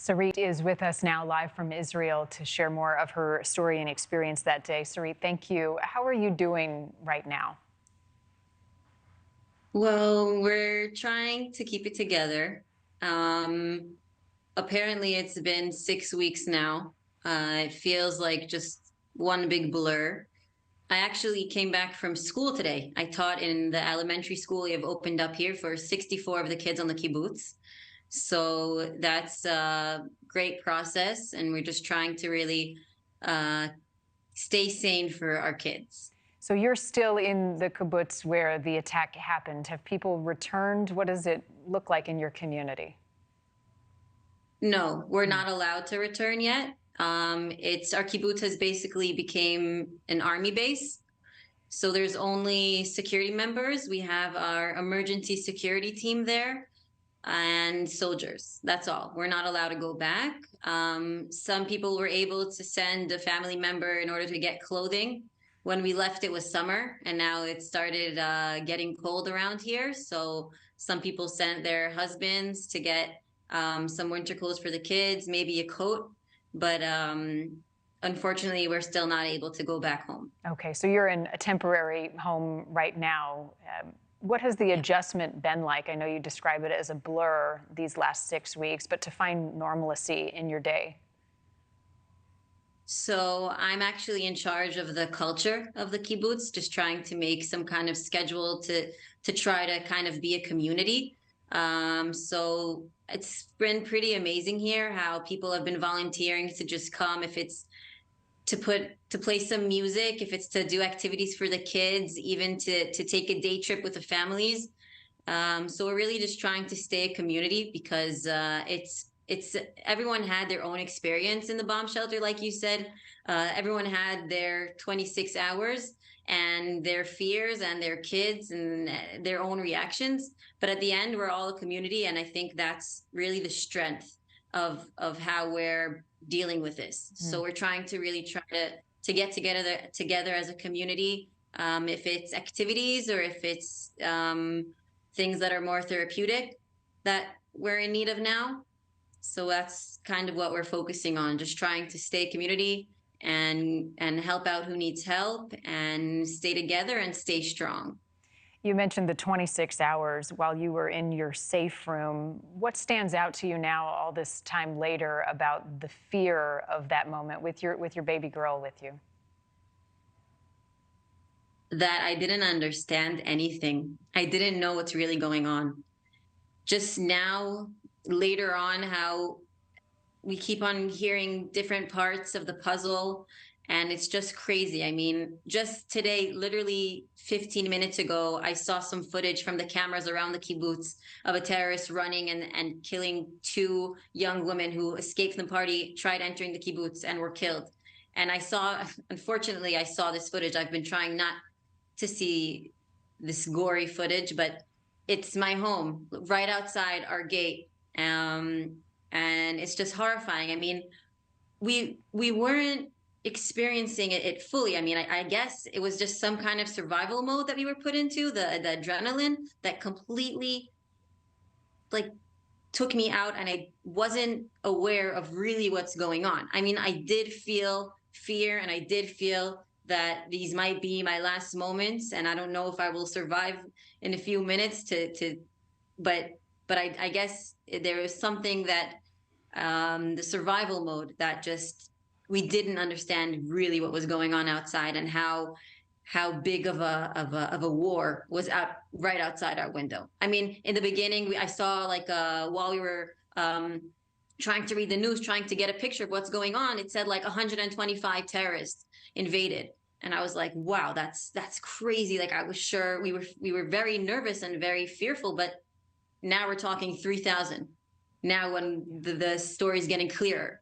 Sarit is with us now live from Israel to share more of her story and experience that day. Sarit, thank you. How are you doing right now? Well, we're trying to keep it together. Apparently, it's been 6 weeks now. It feels like just one big blur. I actually came back from school today. I taught in the elementary school we have opened up here for 64 of the kids on the kibbutz. So that's a great process, and we're just trying to really uh, stay sane for our kids. So you're still in the kibbutz where the attack happened. Have people returned? What does it look like in your community? No, we're not allowed to return yet. It's our kibbutz has basically became an army base. So there's only security members. We have our emergency security team there and soldiers. That's all. We're not allowed to go back. Some people were able to send a family member in order to get clothing. When we left, it was summer, and now it started getting cold around here. So some people sent their husbands to get some winter clothes for the kids, maybe a coat. But unfortunately, we're still not able to go back home. Okay, so you're in a temporary home right now. What has the adjustment been like? I know you describe it as a blur these last 6 weeks, but to find normalcy in your day. So I'm actually in charge of the culture of the kibbutz, just trying to make some kind of schedule to try to kind of be a community. So it's been pretty amazing here how people have been volunteering to just come if it's to play some music, if it's to do activities for the kids, even to take a day trip with the families. So we're really just trying to stay a community because it's everyone had their own experience in the bomb shelter, like you said. Everyone had their 26 hours and their fears and their kids and their own reactions. But at the end, we're all a community, and I think that's really the strength of how we're dealing with this. So we're trying to really try to get together as a community. If it's activities or if it's things that are more therapeutic that we're in need of now. So that's kind of what we're focusing on, just trying to stay community and help out who needs help and stay together and stay strong. You mentioned the 26 hours while you were in your safe room. What stands out to you now, all this time later, about the fear of that moment with your baby girl with you? That I didn't understand anything. I didn't know what's really going on. Just now, later on, how we keep on hearing different parts of the puzzle, and it's just crazy. I mean, just today, literally 15 minutes ago, I saw some footage from the cameras around the kibbutz of a terrorist running and killing two young women who escaped from the party, tried entering the kibbutz, and were killed. And unfortunately, I saw this footage. I've been trying not to see this gory footage, but it's my home right outside our gate. And it's just horrifying. I mean, we weren't experiencing it fully. I mean, I guess it was just some kind of survival mode that we were put into, the adrenaline that completely like took me out, and I wasn't aware of really what's going on. I mean, I did feel fear, and I did feel that these might be my last moments, and I don't know if I will survive in a few minutes but I guess there was something that the survival mode that just we didn't understand really what was going on outside, and how big of a war was right outside our window. I mean, in the beginning, I saw like while we were trying to read the news, trying to get a picture of what's going on, it said like 125 terrorists invaded. And I was like, wow, that's crazy. Like I was sure we were very nervous and very fearful, but now we're talking 3,000. Now when the story's getting clearer.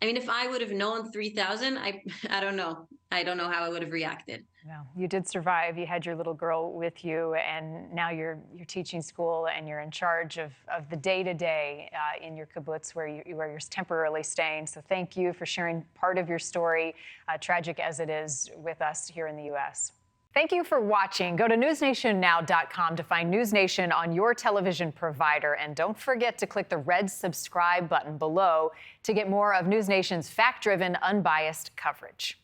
I mean, if I would have known 3,000, I don't know. I don't know how I would have reacted. Well, you did survive. You had your little girl with you, and now you're teaching school, and you're in charge of the day-to-day in your kibbutz where you're temporarily staying. So thank you for sharing part of your story, tragic as it is, with us here in the U.S. Thank you for watching. Go to newsnationnow.com to find NewsNation on your television provider. And don't forget to click the red subscribe button below to get more of NewsNation's fact-driven, unbiased coverage.